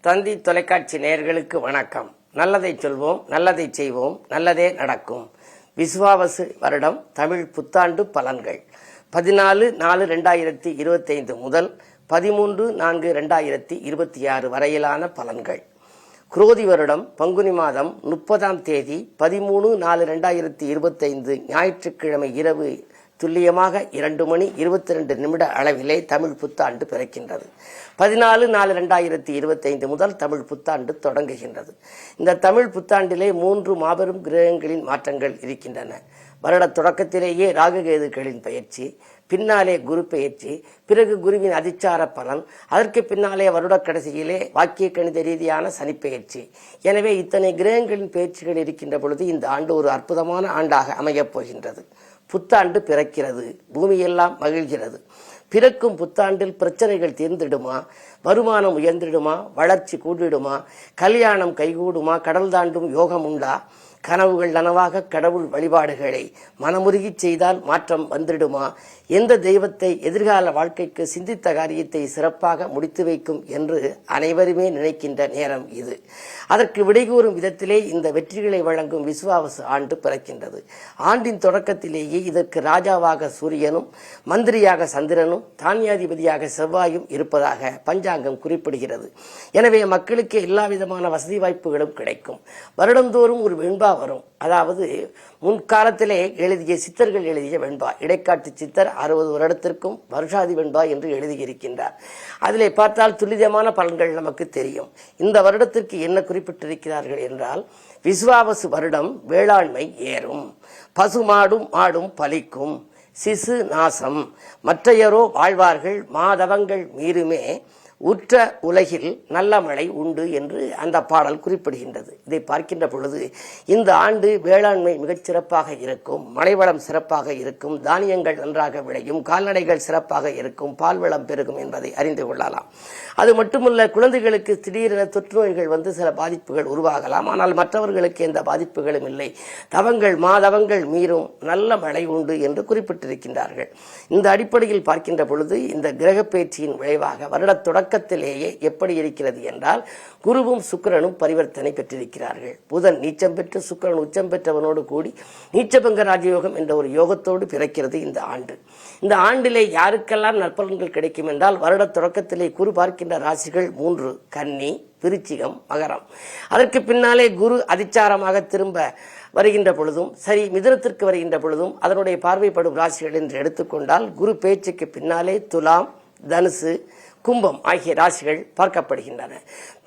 தந்தி தொலைக்காட்சி நேயர்களுக்கு வணக்கம். நல்லதை சொல்வோம், நல்லதை செய்வோம், நல்லதே நடக்கும். விசுவாவசு வருடம் தமிழ் புத்தாண்டு பலன்கள் 14/4/2025 முதல் 13/4/2026 வரையிலான பலன்கள். குரோதி வருடம் பங்குனி மாதம் 30ஆம் தேதி 13/4/2025 ஞாயிற்றுக்கிழமை இரவு துல்லியமாக 2:22 அளவிலே தமிழ் புத்தாண்டு பிறக்கின்றது. 14/4/2025 முதல் தமிழ் புத்தாண்டு தொடங்குகின்றது. இந்த தமிழ் புத்தாண்டிலே 3 மாபெரும் கிரகங்களின் மாற்றங்கள் இருக்கின்றன. வருட தொடக்கத்திலேயே ராகுகேதுக்களின் பயிற்சி, பின்னாலே குரு பெயர்ச்சி, பிறகு குருவின் அதிச்சார பலன், அதற்கு பின்னாலே வருட கடைசியிலே வாக்கிய கணித ரீதியான சனிப்பெயர்ச்சி. எனவே இத்தனை கிரகங்களின் பயிற்சிகள் இருக்கின்ற பொழுது இந்த ஆண்டு ஒரு அற்புதமான ஆண்டாக அமையப் போகின்றது. புத்தாண்டு பிறக்கிறது, பூமியெல்லாம் மகிழ்கிறது. பிறக்கும் புத்தாண்டில் பிரச்சனைகள் தீர்ந்திடுமா, வருமானம் உயர்ந்திடுமா, வளர்ச்சி கூடிடுமா, கல்யாணம் கைகூடுமா, கடல் தாண்டும் யோகம் உண்டா, கனவுகள் நனவாக கடவுள் வழிபாடுகளை மனமுருகி செய்தால் மாற்றம் வந்துடுமா, எந்த தெய்வத்தை எதிர்கால வாழ்க்கைக்கு சிந்தித்த காரியத்தை சிறப்பாக முடித்து வைக்கும் என்று அனைவருமே நினைக்கின்ற நேரம் இது. அதற்கு விடைகூறும் விதத்திலே இந்த வெற்றிகளை வழங்கும் விசுவாவசு ஆண்டு பிறக்கின்றது. ஆண்டின் தொடக்கத்திலேயே இதற்கு ராஜாவாக சூரியனும், மந்திரியாக சந்திரனும், தானியாதிபதியாக செவ்வாயும் இருப்பதாக பஞ்சாங்கம் குறிப்பிடுகிறது. எனவே மக்களுக்கு எல்லா விதமான வசதி வாய்ப்புகளும் கிடைக்கும். வருடந்தோறும் ஒரு வெண்பா வரும். அதாவது முன்காலத்திலே எழுதிய சித்தர்கள் எழுதிய வெண்பா, இடைக்காட்டு சித்தர் 60 வருடத்திற்கும் வருஷாதி வெண்பா என்று எழுதியிருக்கின்றார். அதிலே பார்த்தால் துல்லியமான பலன்கள் நமக்கு தெரியும். இந்த வருடத்திற்கு என்ன குறிப்பிட்டிருக்கிறார்கள் என்றால், விசுவாவசு வருடம் வேளாண்மை ஏறும், பசுமாடும் மாடும் பலிக்கும், சிசு நாசம், மற்றையரோ வாழ்வார்கள், மாதவங்கள் மீறுமே, உற்ற உலகில் நல்ல மழை உண்டு என்று அந்த பாடல் குறிப்பிடுகின்றது. இதை பார்க்கின்ற பொழுது இந்த ஆண்டு வேளாண்மை மிகச் சிறப்பாக இருக்கும், மழைவளம் சிறப்பாக இருக்கும், தானியங்கள் நன்றாக விளையும், கால்நடைகள் சிறப்பாக இருக்கும், பால்வளம் பெருகும் என்பதை அறிந்து கொள்ளலாம். அது மட்டுமல்ல, குழந்தைகளுக்கு திடீரென தொற்று நோய்கள் வந்து சில பாதிப்புகள் உருவாகலாம். ஆனால் மற்றவர்களுக்கு எந்த பாதிப்புகளும் இல்லை. தவங்கள் மாதவங்கள் மீறும், நல்ல மழை உண்டு என்று குறிப்பிட்டிருக்கின்றார்கள். இந்த அடிப்படையில் பார்க்கின்ற பொழுது இந்த கிரக பயிற்சியின் விளைவாக வருட தொடக்கத்திலேயே எப்படி இருக்கிறது என்றால், குருவும் சுக்கிரனும் பரிவர்த்தனை பெற்றிருக்கிறார்கள். புதன் நீச்சம் பெற்று சுக்கிரன் உச்சம் பெற்றவனோடு கூடி நீச்சபங்க ராஜயோகம் என்ற ஒரு யோகத்தோடு பிறக்கிறது இந்த ஆண்டு. இந்த ஆண்டிலே யாருக்கெல்லாம் நற்பலன்கள் கிடைக்கும் என்றால், வருட தொடக்கத்திலே குரு பார்க்கின்ற ராசிகள் 3: கன்னி, விருச்சிகம், மகரம். அதற்கு பின்னாலே குரு அதிச்சாரமாக திரும்ப வருகின்ற பொழுதும் சரி, மிதுனத்திற்கு வருகின்ற பொழுதும் அதனுடைய பார்வைப்படும் ராசிகள் என்று எடுத்துக்கொண்டால், குரு பேச்சுக்கு பின்னாலே துலாம், தனுசு, கும்பம் ஆகிய ராசிகள் பார்க்கப்படுகின்றன.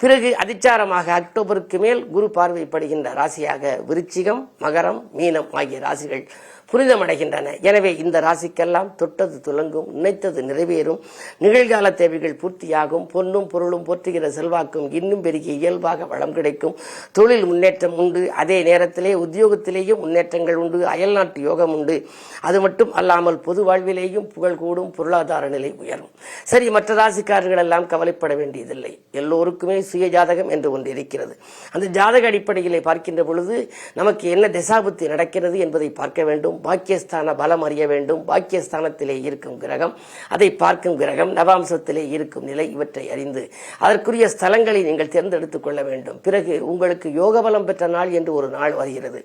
பிறகு அதிச்சாரமாக அக்டோபருக்கு மேல் குரு பார்வைப்படுகின்ற ராசியாக விருச்சிகம், மகரம், மீனம் ஆகிய ராசிகள் புனிதமடைகின்றன. எனவே இந்த ராசிக்கெல்லாம் தொட்டது துலங்கும், நினைத்தது நிறைவேறும், நிகழ்கால தேவைகள் பூர்த்தியாகும், பொன்னும் பொருளும் போற்றுகிற செல்வாக்கும் இன்னும் பெருகிய இயல்பாக வளம் கிடைக்கும், தொழில் முன்னேற்றம் உண்டு, அதே நேரத்திலே உத்தியோகத்திலேயும் முன்னேற்றங்கள் உண்டு, அயல்நாட்டு யோகம் உண்டு. அது மட்டும் அல்லாமல் பொது வாழ்விலேயும் புகழ் கூடும், பொருளாதார நிலை உயரும். சரி, மற்ற ராசிக்காரர்கள் எல்லாம் கவலைப்பட வேண்டியதில்லை. எல்லோருக்குமே சுய ஜாதகம் என்று ஒன்று இருக்கிறது. அந்த ஜாதக அடிப்படையிலே பார்க்கின்ற பொழுது நமக்கு என்ன திசாபுத்தி நடக்கிறது என்பதை பார்க்க வேண்டும். பாக்கியஸ்தான பலம் அறிய வேண்டும். பாக்கியஸ்தானத்திலே இருக்கும் கிரகம், அதை பார்க்கும் கிரகம், நவாம்சத்திலே இருக்கும் நிலை, இவற்றை அறிந்து அதற்குரிய ஸ்தலங்களை நீங்கள் தேர்ந்தெடுத்துக் கொள்ள வேண்டும். பிறகு உங்களுக்கு யோக பலம் பெற்ற நாள் என்று ஒரு நாள் வருகிறது.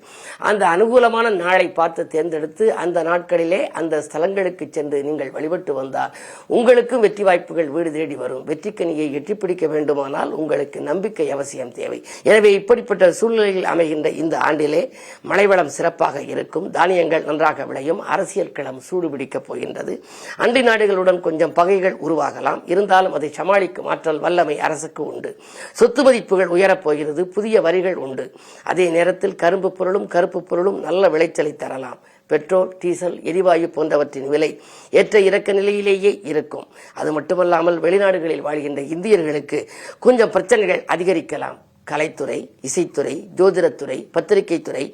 அந்த அனுகூலமான நாளை பார்த்து தேர்ந்தெடுத்து அந்த நாட்களிலே அந்த ஸ்தலங்களுக்கு சென்று நீங்கள் வழிபட்டு வந்தால் உங்களுக்கும் வெற்றி வாய்ப்புகள் வீடு தேடி வரும். வெற்றிக்கனியை எட்டி பிடிக்க வேண்டுமானால் உங்களுக்கு நம்பிக்கை அவசியம் தேவை. எனவே இப்படிப்பட்ட சூழ்நிலையில் அமைகின்ற இந்த ஆண்டிலே மழைவளம் சிறப்பாக இருக்கும், தானியங்கள் நன்றாக விளையும், அரசியல் களம் சூடுபிடிக்கப் போகின்றது. அண்டை நாடுகளுடன் கொஞ்சம் பகைகள் உருவாகலாம். இருந்தாலும் அதை சமாளிக்கும் ஆற்றல் வல்லமை அரசுக்கு உண்டு. சொத்து மதிப்புகள் உயரப் போகிறது, புதிய வரிகள் உண்டு. அதே நேரத்தில் கரும்பு பொருளும் கருப்பு பொருளும் நல்ல விளைச்சலை தரலாம். பெட்ரோல், டீசல், எரிவாயு போன்றவற்றின் விலை ஏற்ற இறக்க நிலையிலேயே இருக்கும். அது மட்டுமல்லாமல் வெளிநாடுகளில் வாழ்கின்ற இந்தியர்களுக்கு கொஞ்சம் பிரச்சனைகள் அதிகரிக்கலாம். கலைத்துறை, இசைத்துறை, ஜோதிடத்துறை, பத்திரிகை துறை,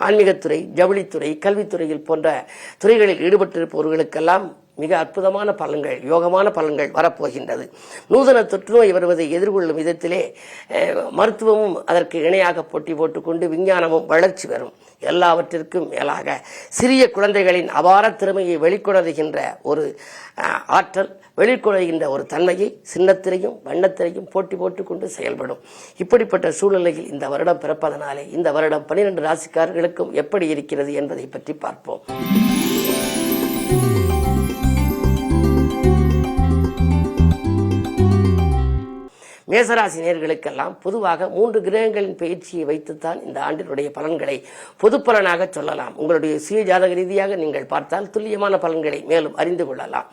ஆன்மீகத்துறை, ஜவுளித்துறை, கல்வித்துறையில் போன்ற துறைகளில் ஈடுபட்டிருப்பவர்களுக்கெல்லாம் மிக அற்புதமான பலன்கள், யோகமான பலன்கள் வரப்போகின்றது. நூதன தொற்றுநோய் வருவதை எதிர்கொள்ளும் விதத்திலே மருத்துவமும் அதற்கு இணையாக போட்டி போட்டுக்கொண்டு விஞ்ஞானமும் வளர்ச்சி வரும். எல்லாவற்றிற்கும் மேலாக சிறிய குழந்தைகளின் அபார திறமையை வெளிக்கொணர்கின்ற ஒரு ஆற்றல், வெளிக்கொணர்கின்ற ஒரு தன்மையை சின்னத்திரையும் வண்ணத்திரையும் போட்டி போட்டுக்கொண்டு செயல்படும். இப்படிப்பட்ட சூழ்நிலையில் இந்த வருடம் பிறப்பதனாலே இந்த வருடம் 12 ராசிக்காரர்களுக்கும் எப்படி இருக்கிறது என்பதை பற்றி பார்ப்போம். மேசராசி நேயர்களுக்கெல்லாம் பொதுவாக 3 கிரகங்களின் பயிற்சியை வைத்துத்தான் இந்த ஆண்டினுடைய பலன்களை பொது பலனாக சொல்லலாம். உங்களுடைய சுய ஜாதக ரீதியாக நீங்கள் பார்த்தால் துல்லியமான பலன்களை மேலும் அறிந்து கொள்ளலாம்.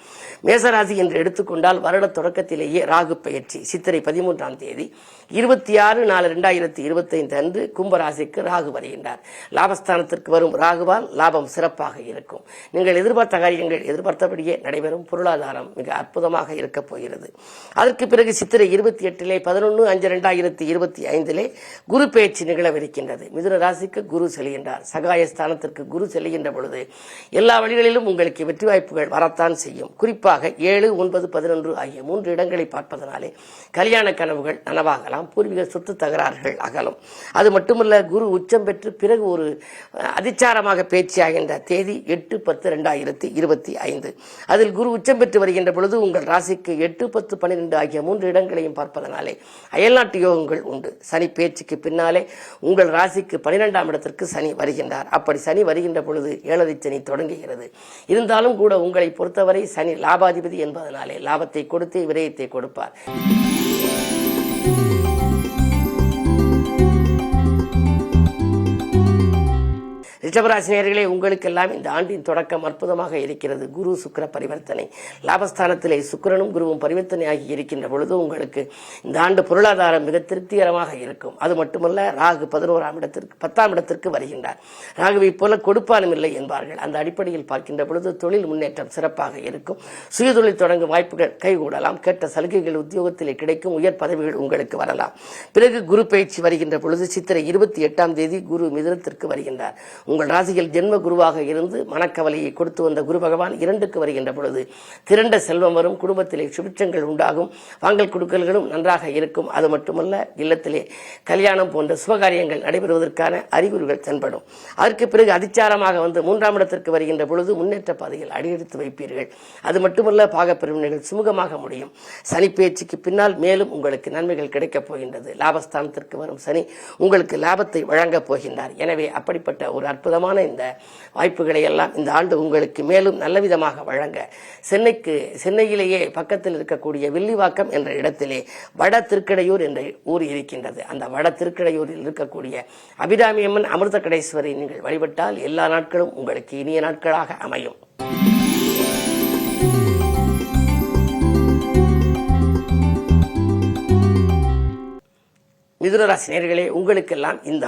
மேசராசி என்று எடுத்துக்கொண்டால் வருட தொடக்கத்திலேயே ராகு பயிற்சி சித்திரை 13ஆம் தேதி 26/4/2025 அன்று கும்பராசிக்கு ராகு வருகின்றார். லாபஸ்தானத்திற்கு வரும் ராகுவால் லாபம் சிறப்பாக இருக்கும். நீங்கள் எதிர்பார்த்த காரியங்கள் எதிர்பார்த்தபடியே நடைபெறும். பொருளாதாரம் மிக அற்புதமாக இருக்கப் போகிறது. அதற்கு பிறகு சித்திரை 28 11/5/2025 குரு பெயர்ச்சி நிகழவிருக்கின்றது. மிதுன ராசிக்கு குரு செல்கின்றார். சகாயஸ்தானத்திற்கு குரு செல்கின்ற பொழுது எல்லா வழிகளிலும் உங்களுக்கு வெற்றி வாய்ப்புகள் வரத்தான் செய்யும். குறிப்பாக 7, 9, 11 ஆகிய 3 இடங்களை பார்ப்பதனாலே கல்யாண கனவுகள் நனவாகலாம். பூர்வீக சொத்து தகராறுகள் அகலும். அது மட்டுமல்ல, குரு உச்சம் பெற்று பிறகு ஒரு அதிச்சாரமாக பேச்சியாகின்ற தேதி 8/10/2025. அதில் குரு உச்சம் பெற்று வருகின்ற பொழுது உங்கள் ராசிக்கு 8, 10, 12 ஆகிய 3 இடங்களையும் பார்ப்பதனாலே அயல்நாட்டு யோகங்கள் உண்டு. சனி பேச்சுக்கு பின்னாலே உங்கள் ராசிக்கு 12ஆம் இடத்திற்கு சனி வருகின்றார். அப்படி சனி வருகின்ற பொழுது 7வது சனி தொடங்குகிறது. இருந்தாலும் கூட உங்களை பொறுத்தவரை சனி லாபாதிபதி என்பதனாலே லாபத்தை கொடுத்து விரயத்தை கொடுப்பார். ரிஷபராசி நேயர்களே, உங்களுக்கெல்லாம் இந்த ஆண்டின் தொடக்கம் அற்புதமாக இருக்கிறது. குரு சுக்கிர பரிவர்த்தனை, லாபஸ்தானத்திலே சுக்கிரனும் குருவும் பரிவர்த்தனை ஆகி இருக்கின்ற பொழுது உங்களுக்கு இந்த ஆண்டு பொருளாதாரம் மிக திருப்திகரமாக இருக்கும். அது மட்டுமல்ல, ராகு 11ஆம் இடத்திற்கு 10ஆம் இடத்திற்கு வருகின்றார். ராகுவை போல கொடுப்பாலும் இல்லை என்பார்கள். அந்த அடிப்படையில் பார்க்கின்ற பொழுது தொழில் முன்னேற்றம் சிறப்பாக இருக்கும். சுயதொழில் தொடங்கும் வாய்ப்புகள் கைகூடலாம். கேட்ட சலுகைகள் உத்தியோகத்திலே கிடைக்கும். உயர் பதவிகள் உங்களுக்கு வரலாம். பிறகு குரு பயிற்சி வருகின்ற பொழுது சித்திரை 28ஆம் தேதி குரு மிதுனத்திற்கு வருகின்றார். உங்கள் ராசியில் ஜென்ம குருவாக இருந்து மனக்கவலையை கொடுத்து வந்த குரு பகவான் 2க்கு வருகின்ற பொழுது திரண்ட செல்வம் வரும். குடும்பத்திலே சுபிட்சங்கள் உண்டாகும். வாங்கல் கொடுக்கல்களும் நன்றாக இருக்கும். அது மட்டுமல்ல, இல்லத்திலே கல்யாணம் போன்ற சுபகாரியங்கள் நடைபெறுவதற்கான அறிகுறிகள் தென்படும். அதற்கு பிறகு அதிச்சாரமாக வந்து 3ஆம் இடத்திற்கு வருகின்ற பொழுது முன்னேற்ற பாதையில் அடியெடுத்து வைப்பீர்கள். அது மட்டுமல்ல, பாகப்பிரிவினைகள் சுமூகமாக முடியும். சனி பேச்சுக்கு பின்னால் மேலும் உங்களுக்கு நன்மைகள் கிடைக்கப் போகின்றது. லாபஸ்தானத்திற்கு வரும் சனி உங்களுக்கு லாபத்தை வழங்கப் போகின்றார். எனவே அப்படிப்பட்ட ஒரு அற்புதமான இந்த வாய்ப்புகளை எல்லாம் இந்த ஆண்டு உங்களுக்கு மேலும் நல்லவிதமாக வழங்க சென்னையிலேயே பக்கத்தில் இருக்கக்கூடிய வில்லிவாக்கம் என்ற இடத்திலே வட திருக்கடையூர் என்ற ஊர் இருக்கின்றது. அந்த வட திருக்கடையூரில் இருக்கக்கூடிய அபிராமி அம்மன் அமிர்த கடேஸ்வரி நீங்கள் வழிபட்டால் எல்லா நாட்களும் உங்களுக்கு இனிய நாட்களாக அமையும். மிதுனராசி நேயர்களே, உங்களுக்கெல்லாம் இந்த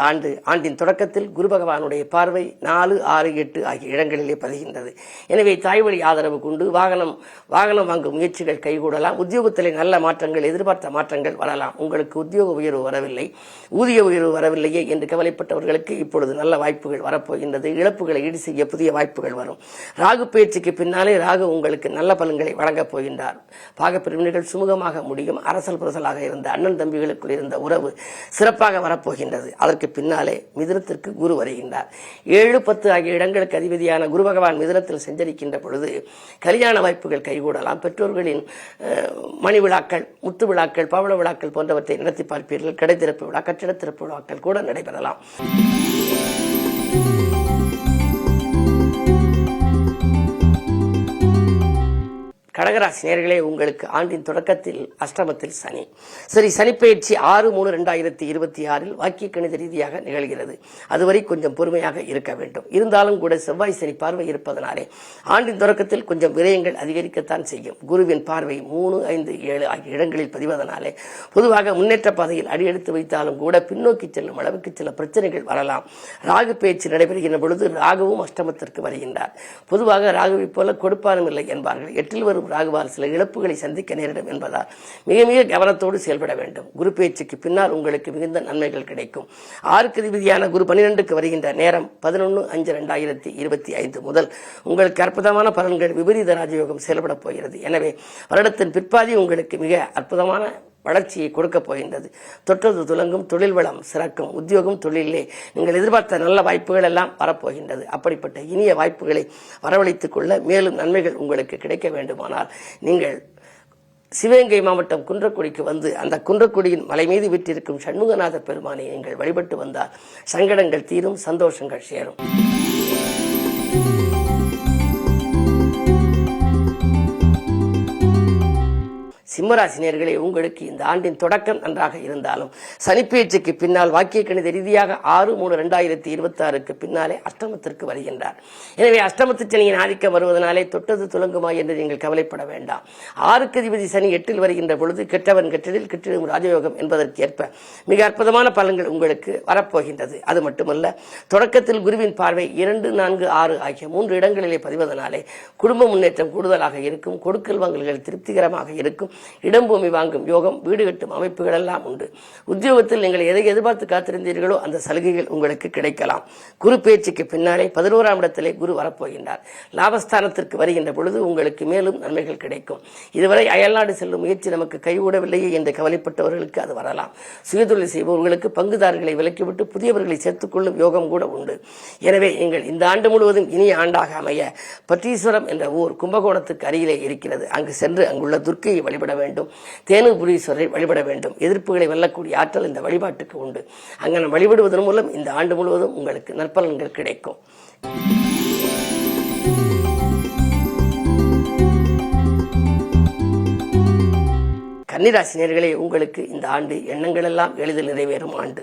ஆண்டின் தொடக்கத்தில் குரு பகவானுடைய பார்வை 4, 6, 8 ஆகிய இடங்களிலே பதிகின்றது. எனவே தாய் வழி ஆதரவு கொண்டு வாகனம் வாங்கும் முயற்சிகள் கைகூடலாம். உத்தியோகத்திலே நல்ல மாற்றங்கள், எதிர்பார்த்த மாற்றங்கள் வரலாம். உங்களுக்கு உத்தியோக உயர்வு வரவில்லை, ஊதிய உயர்வு வரவில்லையே என்று கவலைப்பட்டவர்களுக்கு இப்பொழுது நல்ல வாய்ப்புகள் வரப்போகின்றது. இழப்புகளை ஈடு செய்ய புதிய வாய்ப்புகள் வரும். ராகு பயிற்சிக்கு பின்னாலே ராகு உங்களுக்கு நல்ல பலன்களை வழங்கப் போகின்றார். பாகப்பிரிவினைகள் சுமூகமாக முடியும். அரசல் புரசலாக இருந்த அண்ணன் தம்பிகளுக்குள் இருந்த உறவு சிறப்பாக வரப்போகின்றது. அதற்கு பின்னாலே மிதுனத்திற்கு குரு வருகின்றார். 7, 10 ஆகிய இடங்களுக்கு அதிபதியான குரு பகவான் மிதுனத்தில் செஞ்சரிக்கின்ற பொழுது கல்யாண வாய்ப்புகள் கைகூடலாம். பெற்றோர்களின் மணி விழாக்கள், முத்து விழாக்கள், பவள விழாக்கள் போன்றவற்றை நடத்தி பார்ப்பீர்கள். கடை திறப்பு விழா, கட்டிட திறப்பு விழாக்கள் கூட நடைபெறலாம். கடகராசி நேயர்களே, உங்களுக்கு ஆண்டின் தொடக்கத்தில் அஷ்டமத்தில் சனி. சரி, சனிப்பெயர்ச்சி 6/3/2026 வாக்கிய கணித ரீதியாக நிகழ்கிறது. அதுவரை கொஞ்சம் பொறுமையாக இருக்க வேண்டும். இருந்தாலும் கூட செவ்வாய் சனி பார்வை இருப்பதனாலே ஆண்டின் தொடக்கத்தில் கொஞ்சம் விரயங்கள் அதிகரிக்கத்தான் செய்யும். குருவின் பார்வை 3, 5, 7 ஆகிய இடங்களில் பதிவதனாலே பொதுவாக முன்னேற்ற பாதையில் அடியெடுத்து வைத்தாலும் கூட பின்னோக்கி செல்லும் அளவுக்கு சில பிரச்சனைகள் வரலாம். ராகு பேச்சு நடைபெறுகின்ற பொழுது ராகுவும் அஷ்டமத்திற்கு வருகின்றார். பொதுவாக ராகுவை போல கொடுப்பானும் இல்லை என்பார்கள். 8ல் வரும் ராகுவால் சில இழப்புகளை சந்திக்க நேரிடும் என்பதால் மிக மிக கவனத்தோடு செயல்பட வேண்டும். குரு பயிற்சிக்கு பின்னால் உங்களுக்கு மிகுந்த நன்மைகள் கிடைக்கும். 6க்கு அதிபதியான குரு 12க்கு வருகின்ற நேரம் 11/5/2025 முதல் உங்களுக்கு அற்புதமான பலன்கள் விபரீத ராஜயோகம் செயல்பட போகிறது. எனவே வருடத்தின் பிற்பாதி உங்களுக்கு மிக அற்புதமான வளர்ச்சியை கொடுக்க போகின்றது. தொட்டது துலங்கும், தொழில் வளம் சிறக்கும், உத்தியோகம் தொழிலே நீங்கள் எதிர்பார்த்த நல்ல வாய்ப்புகள் எல்லாம் வரப்போகின்றது. அப்படிப்பட்ட இனிய வாய்ப்புகளை வரவழைத்துக் கொள்ள மேலும் நன்மைகள் உங்களுக்கு கிடைக்க வேண்டுமானால் நீங்கள் சிவகங்கை மாவட்டம் குன்றக்குடிக்கு வந்து அந்த குன்றக்குடியின் மலை மீது விட்டிருக்கும் சண்முகநாத பெருமானை நீங்கள் வழிபட்டு வந்தால் சங்கடங்கள் தீரும், சந்தோஷங்கள் சேரும். சிம்மராசினியர்களே, உங்களுக்கு இந்த ஆண்டின் தொடக்கம் நன்றாக இருந்தாலும் சனிப்பெயர்ச்சிக்கு பின்னால் வாக்கிய கணித ரீதியாக 6/3/2026க்கு பின்னாலே அஷ்டமத்திற்கு வருகின்றார். எனவே அஷ்டமத்து சனியின் ஆதிக்கம் வருவதனாலே தொட்டது துலங்குமா என்று நீங்கள் கவலைப்பட வேண்டாம். 6க்கு அதிபதி சனி 8ல் வருகின்ற பொழுது கெட்டவன் கெட்டதில் கெட்டிடும் ராஜயோகம் என்பதற்கு ஏற்ப மிக அற்புதமான பலன்கள் உங்களுக்கு வரப்போகின்றது. அது மட்டுமல்ல, தொடக்கத்தில் குருவின் பார்வை 2, 4, 6 ஆகிய 3 இடங்களிலே பதிவதனாலே குடும்ப முன்னேற்றம் கூடுதலாக இருக்கும், கொடுக்கல் வாங்கல்கள் திருப்திகரமாக இருக்கும், இடம்பூமி வாங்கும் யோகம், வீடு கட்டும் அமைப்புகள் எல்லாம் உண்டு. உத்தியோகத்தில் நீங்கள் எதை எதிர்பார்த்து காத்திருந்தீர்களோ அந்த சலுகைகள் உங்களுக்கு கிடைக்கலாம். குரு பயிற்சிக்கு பின்னாலே 11ஆம் இடத்திலே குரு வரப்போகின்றார். லாபஸ்தானத்திற்கு வருகின்ற பொழுது உங்களுக்கு மேலும் நன்மைகள் கிடைக்கும். இதுவரை அயல்நாடு செல்லும் முயற்சி நமக்கு கைகூடவில்லையே என்று கவலைப்பட்டவர்களுக்கு அது வரலாம். சுயதொழில் செய்பவர்களுக்கு பங்குதாரர்களை விலக்கிவிட்டு புதியவர்களை சேர்த்துக் கொள்ளும் யோகம் கூட உண்டு. எனவே நீங்கள் இந்த ஆண்டு முழுவதும் இனிய ஆண்டாக அமைய பட்டீஸ்வரம் என்ற ஊர் கும்பகோணத்துக்கு அருகிலே இருக்கிறது. அங்கு சென்று அங்குள்ள துர்க்கையை வழிபட வேண்டும். தேனுபுரீஸ்வரரை வழிபட வேண்டும். எதிர்ப்புகளை வெல்லக்கூடிய ஆற்றல் இந்த வழிபாட்டுக்கு உண்டு. அங்கே வழிபடுவதன் மூலம் இந்த ஆண்டு முழுவதும் உங்களுக்கு நற்பலன்கள் கிடைக்கும். கன்னிராசினியர்களே, உங்களுக்கு இந்த ஆண்டு எண்ணங்கள் எல்லாம் எளிதில் நிறைவேறும் ஆண்டு.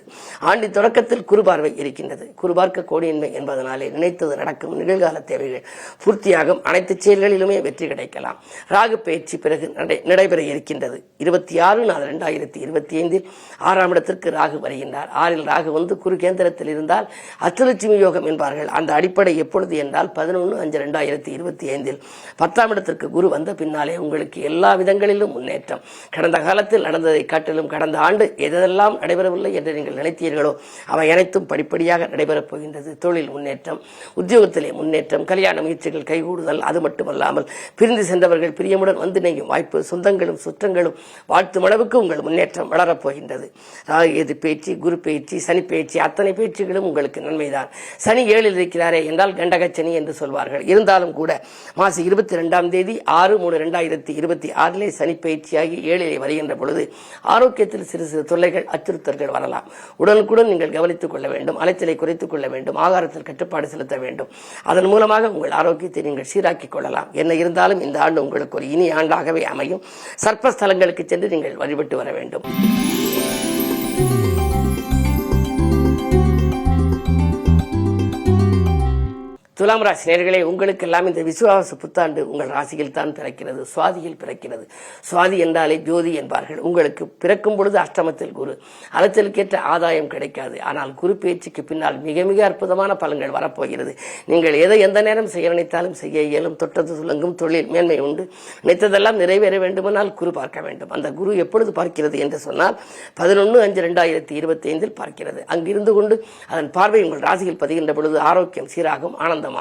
ஆண்டின் தொடக்கத்தில் குருபார்வை இருக்கின்றது. குருபார்க்க கோடியின்மை என்பதனாலே நினைத்தது நடக்கும், நிகழ்கால தேவைகள் பூர்த்தியாகும், அனைத்து செயல்களிலுமே வெற்றி கிடைக்கலாம். ராகு பயிற்சி பிறகு நடைபெற இருக்கின்றது. 26/4/2025 6ஆம் இடத்திற்கு ராகு வருகின்றார். 6ல் ராகு வந்து குரு கேந்திரத்தில் இருந்தால் அஷ்டலட்சுமி யோகம் என்பார்கள். அந்த அடிப்படை எப்பொழுது என்றால் 11/5/2025 10ஆம் இடத்திற்கு குரு வந்த பின்னாலே உங்களுக்கு எல்லா விதங்களிலும் முன்னேற்றம். கடந்த காலத்தில் நடந்ததை காட்டிலும் கடந்த ஆண்டு எதெல்லாம் நடைபெறவில்லை என்று நீங்கள் நினைத்தீர்களோ அவை அனைத்தும் படிப்படியாக நடைபெறப் போகின்றது. தொழில் முன்னேற்றம், உத்தியோகத்திலே முன்னேற்றம், கல்யாண முயற்சிகள் கைகூடுதல், அது மட்டுமல்லாமல் பிரிந்து சென்றவர்கள் பிரியமுடன் வந்து நெய்யும் வாய்ப்பு, சொந்தங்களும் சுற்றங்களும் வாழ்த்தும் அளவுக்கு உங்கள் முன்னேற்றம் வளரப் போகின்றது. ராகு பேச்சு, குரு பேச்சு, சனி பேச்சு, அத்தனை பேச்சுகளும் உங்களுக்கு நன்மைதான். சனி 7ல் இருக்கிறாரே என்றால் கண்டகச்சனி என்று சொல்வார்கள். இருந்தாலும் கூட மாசி 22ஆம் தேதி 6/3/2026 சனி பயிற்சியாகி 7ல் வருகின்ற பொழுது ஆரோக்கியத்தில் சிறு சிறு தொல்லைகள், அச்சுறுத்தல்கள் வரலாம். உடனுக்குடன் நீங்கள் கவனித்துக் கொள்ள வேண்டும். அலைச்சலை குறைத்துக் கொள்ள வேண்டும். ஆகாரத்தில் கட்டுப்பாடு செலுத்த வேண்டும். அதன் மூலமாக உங்கள் ஆரோக்கியத்தை நீங்கள் சீராக்கிக் கொள்ளலாம். என்ன இருந்தாலும் இந்த ஆண்டு உங்களுக்கு ஒரு இனிய ஆண்டாகவே அமையும். சர்ப்பஸ்தலங்களுக்கு சென்று நீங்கள் வழிபட்டு வர வேண்டும். துலாம் ராசி நேயர்களே, உங்களுக்கெல்லாம் இந்த விசுவாச புத்தாண்டு உங்கள் ராசியில் தான் பிறக்கிறது, சுவாதியில் பிறக்கிறது. சுவாதி என்றாலே ஜோதி என்பார்கள். உங்களுக்கு பிறக்கும் பொழுது அஷ்டமத்தில் குரு, அலைச்சலுக்கேற்ற ஆதாயம் கிடைக்காது. ஆனால் குரு பயிற்சிக்கு பின்னால் மிக மிக அற்புதமான பலன்கள் வரப்போகிறது. நீங்கள் எதை எந்த நேரம் செய்ய நினைத்தாலும் செய்ய இயலும். தொட்டது துலங்கும், தொழில் மேன்மை உண்டு. நினைத்ததெல்லாம் நிறைவேற வேண்டுமானால் குரு பார்க்க வேண்டும். அந்த குரு எப்பொழுது பார்க்கிறது என்று சொன்னால் 11/5/2025 பார்க்கிறது. அங்கிருந்து கொண்டு அதன் பார்வை உங்கள் ராசியில் பதிகின்ற பொழுது ஆரோக்கியம் சீராகும், ஆனந்தமாகும்.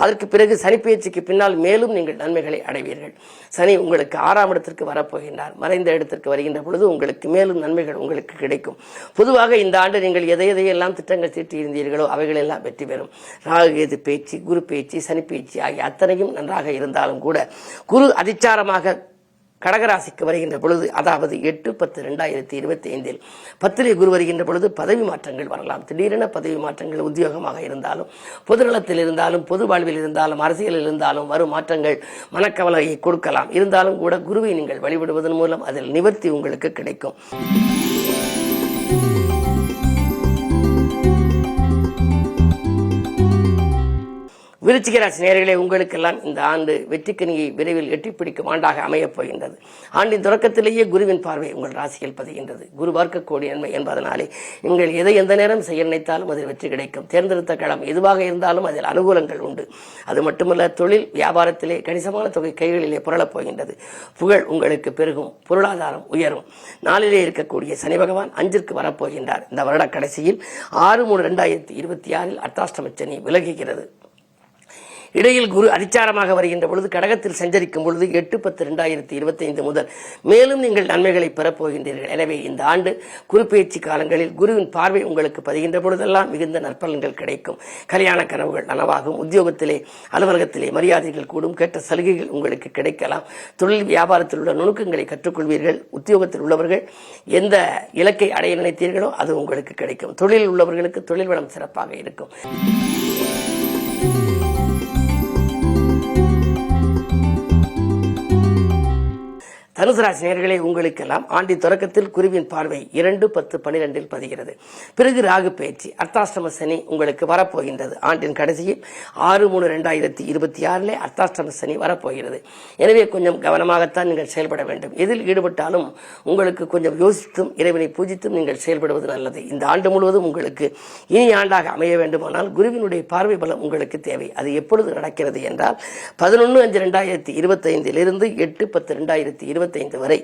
அதற்கு பிறகு சனி பயிற்சிக்கு பின்னால் மேலும் நீங்கள் நன்மைகளை அடைவீர்கள். சனி உங்களுக்கு 6ஆம் இடத்திற்கு வரப்போகின்றார். மறைந்த இடத்திற்கு வருகின்ற பொழுது உங்களுக்கு மேலும் நன்மைகள் உங்களுக்கு கிடைக்கும். பொதுவாக இந்த ஆண்டு நீங்கள் எதையெல்லாம் திட்டங்கள் தீட்டியிருந்தீர்களோ அவைகளெல்லாம் வெற்றி பெறும். ராகு பேச்சு, குரு பேச்சு, சனி பேச்சு ஆகிய அத்தனையும் நன்றாக இருந்தாலும் கூட குரு அதிச்சாரமாக கடகராசிக்கு வருகின்ற பொழுது, அதாவது 8/10/2025 10லே குரு வருகின்ற பொழுது பதவி மாற்றங்கள் வரலாம். திடீரென பதவி மாற்றங்கள் உத்தியோகமாக இருந்தாலும், பொதுநலத்தில் இருந்தாலும், பொது வாழ்வில் இருந்தாலும், அரசியலில் இருந்தாலும் வரும் மாற்றங்கள் மனக்கவலையை கொடுக்கலாம். இருந்தாலும் கூட குருவை நீங்கள் வழிபடுவதன் மூலம் அதில் நிவர்த்தி உங்களுக்கு கிடைக்கும். விருச்சிக ராசி நேயர்களே, உங்களுக்கெல்லாம் இந்த ஆண்டு வெற்றிக்கனியை விரைவில் எட்டிப்பிடிக்கும் ஆண்டாக அமையப் போகின்றது. ஆண்டின் தொடக்கத்திலேயே குருவின் பார்வை உங்கள் ராசியில் பதிகின்றது. குரு பார்க்கக்கூடிய நன்மை என்பதனாலே நீங்கள் எதை எந்த நேரம் செய்ய நினைத்தாலும் அதில் வெற்றி கிடைக்கும். தேர்ந்தெடுத்த களம் எதுவாக இருந்தாலும் அதில் அனுகூலங்கள் உண்டு. அது மட்டுமல்ல, தொழில் வியாபாரத்திலே கணிசமான தொகை கைகளிலே புரளப் போகின்றது. புகழ் உங்களுக்கு பெருகும், பொருளாதாரம் உயரும். நாளிலே இருக்கக்கூடிய சனி பகவான் 5ற்கு வரப்போகின்றார். இந்த வருட கடைசியில் 6/3/2026 அர்த்தாஷ்டம சனி விலகுகிறது. இடையில் குரு அதிச்சாரமாக வருகின்ற பொழுது கடகத்தில் சஞ்சரிக்கும் பொழுது 8/10/2025 முதல் மேலும் நீங்கள் நன்மைகளை பெறப்போகின்றீர்கள். எனவே இந்த ஆண்டு குரு பயிற்சி காலங்களில் குருவின் பார்வை உங்களுக்கு பதிகின்ற பொழுதெல்லாம் மிகுந்த நற்பலன்கள் கிடைக்கும். கல்யாண கனவுகள் நனவாகும். உத்தியோகத்திலே அலுவலகத்திலே மரியாதைகள் கூடும். கேட்ட சலுகைகள் உங்களுக்கு கிடைக்கலாம். தொழில் வியாபாரத்தில் உள்ள நுணுக்கங்களை கற்றுக்கொள்வீர்கள். உத்தியோகத்தில் உள்ளவர்கள் எந்த இலக்கை அடைய நினைத்தீர்களோ அது உங்களுக்கு கிடைக்கும். தொழிலில் உள்ளவர்களுக்கு தொழில் வளம் சிறப்பாக இருக்கும். தனுசு ராசி நேயர்களே, உங்களுக்கெல்லாம் ஆண்டின் தொடக்கத்தில் குருவின் பார்வை 2/10/12 பதிகிறது. பிறகு ராகு பயிற்சி, அர்த்தாஷ்டம சனி உங்களுக்கு வரப்போகின்றது. ஆண்டின் கடைசியில் 6/3/2026 அர்த்தாஷ்டம சனி வரப்போகிறது. எனவே கொஞ்சம் கவனமாகத்தான் நீங்கள் செயல்பட வேண்டும். எதில் ஈடுபட்டாலும் உங்களுக்கு கொஞ்சம் யோசித்தும் இறைவனை பூஜித்தும் நீங்கள் செயல்படுவது நல்லது. இந்த ஆண்டு முழுவதும் உங்களுக்கு இனி ஆண்டாக அமைய வேண்டுமானால் குருவினுடைய பார்வை பலம் உங்களுக்கு தேவை. அது எப்பொழுது நடக்கிறது என்றால் 11/5/2025 8/10/2025 வரை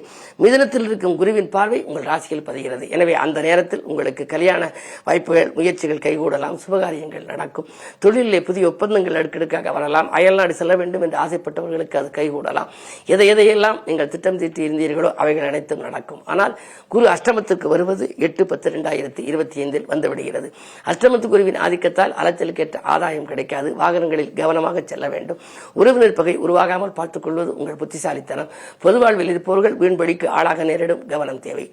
மிதுனத்தில் இருக்கும் குருவின் பார்வை உங்கள் ராசியில் பதிகிறது. எனவே அந்த நேரத்தில் உங்களுக்கு கல்யாண வாய்ப்புகள், முயற்சிகள் கைகூடலாம். சுபகாரியங்கள் நடக்கும். தொழிலிலே புதிய ஒப்பந்தங்கள் அடுக்கடுக்காக வரலாம். அயல்நாடு செல்ல வேண்டும் என்று ஆசைப்பட்டவர்களுக்கு அது கைகூடலாம். எதையெல்லாம் நீங்கள் திட்டம் தீட்டி இருந்தீர்களோ அவைகள் அனைத்தும் நடக்கும். ஆனால் குரு அஷ்டமத்துக்கு வருவது 8/10/2025 வந்துவிடுகிறது. அஷ்டமத்து குருவின் ஆதிக்கத்தால் அலைச்சலுக்கேற்ற ஆதாயம் கிடைக்காது. வாகனங்களில் கவனமாக செல்ல வேண்டும். உறவினர் பகை உருவாகாமல் பார்த்துக் கொள்வது உங்கள் புத்திசாலித்தனம். பொதுவாழ்வில் இருப்பவர்கள் வீண்படிக்கு ஆளாக நேரிடும். கவனம் தேவை.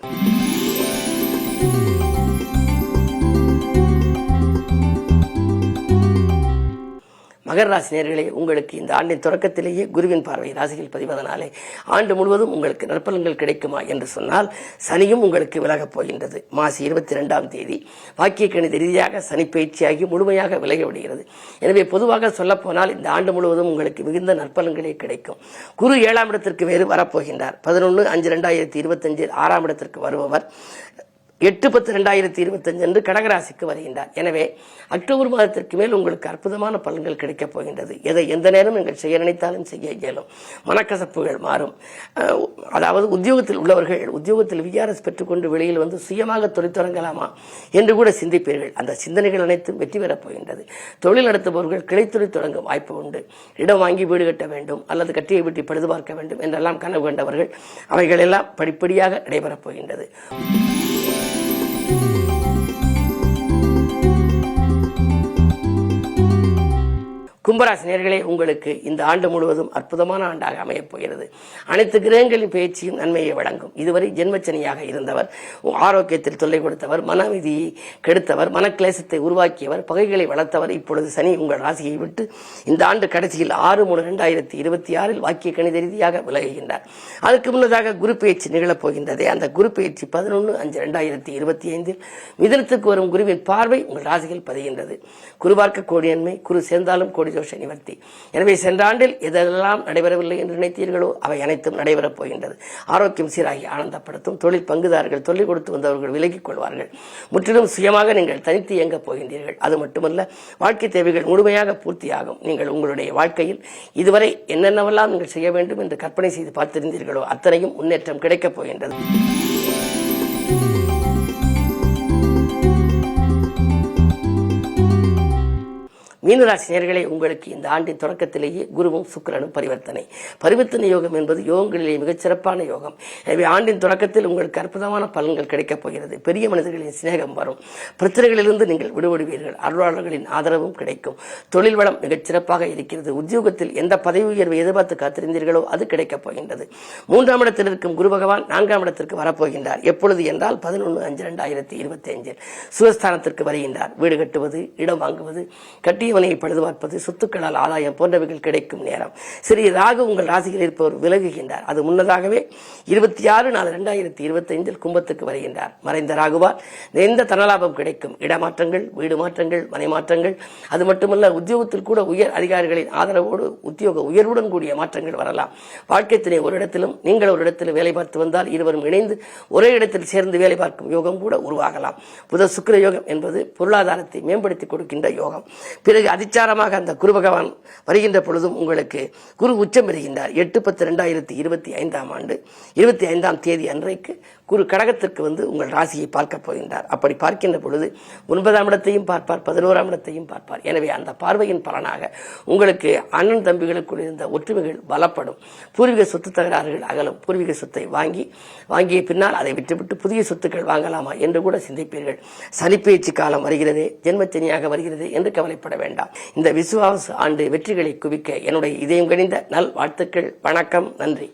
மகர ராசி நேயர்களே, உங்களுக்கு இந்த ஆண்டின் தொடக்கத்திலேயே குருவின் பார்வை ராசியில் பதிவதனாலே ஆண்டு முழுவதும் உங்களுக்கு நற்பலன்கள் கிடைக்குமா என்று சொன்னால் சனியும் உங்களுக்கு விலகப் போகின்றது. மாசி 22ஆம் தேதி வாக்கிய கணித ரீதியாக சனி பயிற்சியாகி முழுமையாக விலகிவிடுகிறது. எனவே பொதுவாக சொல்லப்போனால் இந்த ஆண்டு முழுவதும் உங்களுக்கு மிகுந்த நற்பலன்களே கிடைக்கும். குரு 7ஆம் இடத்திற்கு வேறு வரப்போகின்றார். 11/5/2025 6ஆம் இடத்திற்கு வருபவர் 8/10/2025 அன்று கடகராசிக்கு வருகின்றார். எனவே அக்டோபர் மாதத்திற்கு மேல் உங்களுக்கு அற்புதமான பலன்கள் கிடைக்கப் போகின்றது. எதை எந்த நேரம் நீங்கள் செய்ய நினைத்தாலும் செய்ய இயலும். மனக்கசப்புகள் மாறும். அதாவது உத்தியோகத்தில் உள்ளவர்கள் உத்தியோகத்தில் விஆர்எஸ் பெற்றுக்கொண்டு வெளியில் வந்து சுயமாக தொழில் தொடங்கலாமா என்று கூட சிந்திப்பீர்கள். அந்த சிந்தனைகள் அனைத்தும் வெற்றி பெறப் போகின்றது. தொழில் நடத்துபவர்கள் கிளைத்தொழில் தொடங்கும் வாய்ப்பு உண்டு. இடம் வாங்கி வீடு கட்ட வேண்டும் அல்லது கட்டியை வெட்டி பழுது பார்க்க வேண்டும் என்றெல்லாம் கனவு கண்டவர்கள் அவைகள் எல்லாம் படிப்படியாக நடைபெறப் போகின்றது. கும்பராசி நேயர்களே, உங்களுக்கு இந்த ஆண்டு முழுவதும் அற்புதமான ஆண்டாக அமையப் போகிறது. அனைத்து கிரகங்களின் பயிற்சியும் நன்மையை வழங்கும். இதுவரை ஜென்மச்சனியாக இருந்தவர், ஆரோக்கியத்தில் தொல்லை கொடுத்தவர், மனவிதியை கெடுத்தவர், மனக்லேசத்தை உருவாக்கியவர், பகைகளை வளர்த்தவர் இப்பொழுது சனி உங்கள் ராசியை விட்டு இந்த ஆண்டு கடைசியில் 6/3/2026 வாக்கிய கணித ரீதியாக விலகுகின்றார். அதற்கு முன்னதாக குரு பயிற்சி நிகழப் போகின்றது. அந்த குரு பயிற்சி 11/5/2025 மிதுனத்துக்கு வரும் குருவின் பார்வை உங்கள் ராசியில் பதிகின்றது. குரு பார்க்க கோடி நன்மை, குரு சேர்ந்தாலும் கோடி தோஷ நிவர்த்தி. எனவே சென்ற ஆண்டில் எதெல்லாம் நடைபெறவில்லை என்று நினைத்தீர்களோ அவை அனைத்தும் நடைபெறப் போகின்றது. ஆரோக்கியம் சீராகி ஆனந்தப்படுத்தும். தொழில் பங்குதாரர்கள் தொல்லை கொடுத்து வந்தவர்கள் விலகிக் கொள்வார்கள். முற்றிலும் சுயமாக நீங்கள் தனித்து இயங்கப் போகின்றீர்கள். அது மட்டுமல்ல, வாழ்க்கை தேவைகள் முழுமையாக பூர்த்தியாகும். நீங்கள் உங்களுடைய வாழ்க்கையில் இதுவரை என்னென்னவெல்லாம் நீங்கள் செய்ய வேண்டும் என்று கற்பனை செய்து பார்த்திருந்தீர்களோ அத்தனையும் முன்னேற்றம் கிடைக்கப் போகின்றது. மீனராசி நேயர்களே, உங்களுக்கு இந்த ஆண்டின் தொடக்கத்திலேயே குருவும் சுக்கிரனும் பரிவர்த்தனை யோகம் என்பது யோகங்களிலே மிகச்சிறப்பான யோகம். எனவே ஆண்டின் தொடக்கத்தில் உங்களுக்கு அற்புதமான பலன்கள் கிடைக்கப் போகிறது. பெரிய மனிதர்களின் சிநேகம் வரும். பிரச்சனைகளிலிருந்து நீங்கள் விடுபடுவீர்கள். அருளாளர்களின் ஆதரவும் கிடைக்கும். தொழில் வளம் மிகச்சிறப்பாக இருக்கிறது. உத்தியோகத்தில் எந்த பதவி உயர்வை எதிர்பார்த்து காத்திருந்தீர்களோ அது கிடைக்கப் போகின்றது. 3ஆம் இடத்தில் இருக்கும் குரு பகவான் 4ஆம் இடத்திற்கு வரப்போகின்றார். எப்பொழுது என்றால் 11/5/2025 சுகஸ்தானத்திற்கு வருகின்றார். வீடு கட்டுவது, இடம் வாங்குவது, கட்டிய மனையை பழுது பார்ப்பது, சொத்துக்களால் ஆதாயம் போன்றவைகள் கிடைக்கும் நேரம். ஸ்ரீ ராகு உங்கள் ராசியில் இருப்பவர் விலகுகின்றார். அது முன்னதாகவே 26/4/2025 கும்பத்துக்கு வருகின்றார். மறைந்த ராகுவால் எந்த தனலாபம் கிடைக்கும், இடமாற்றங்கள், வீடு மாற்றங்கள், மனை மாற்றங்கள், அது மட்டுமல்ல உத்தியோகத்தில் கூட உயர் அதிகாரிகளின் ஆதரவோடு உத்தியோக உயர்வுடன் கூடிய மாற்றங்கள் வரலாம். வாழ்க்கை துணை ஒரு இடத்திலும் நீங்கள் ஒரு இடத்திலும் வேலை பார்த்து வந்தால் இருவரும் இணைந்து ஒரே இடத்தில் சேர்ந்து வேலை பார்க்கும் யோகம் கூட உருவாகலாம். புத சுக்கிர யோகம் என்பது பொருளாதாரத்தை மேம்படுத்தி கொடுக்கின்ற யோகம். பிறகு அதிச்சாரமாக அந்த குரு பகவான் வருகின்ற பொழுதும் உங்களுக்கு குரு உச்சம் பெறுகின்றார். 8/10/2025 25ஆம் தேதி அன்றைக்கு குரு கடகத்திற்கு வந்து உங்கள் ராசியை பார்க்க போகின்றார். அப்படி பார்க்கின்ற பொழுது 9ஆம் இடத்தையும் பார்ப்பார், 11ஆம் இடத்தையும் பார்ப்பார். எனவே அந்த பார்வையின் பலனாக உங்களுக்கு அண்ணன் தம்பிகளுக்குள் இருந்த ஒற்றுமைகள் பலப்படும். பூர்வீக சொத்து தகராறுகள் அகலும். பூர்வீக சொத்தை வாங்கிய பின்னால் அதை விட்டுவிட்டு புதிய சொத்துக்கள் வாங்கலாமா என்று கூட சிந்திப்பீர்கள். சனிப்பெயர்ச்சி காலம் வருகிறதே, ஜென்மச்சனியாக வருகிறது என்று கவலைப்பட வேண்டாம். இந்த விசுவாச ஆண்டு வெற்றிகளை குவிக்க என்னுடைய இதயம் கனிந்த நல் வாழ்த்துக்கள். வணக்கம், நன்றி.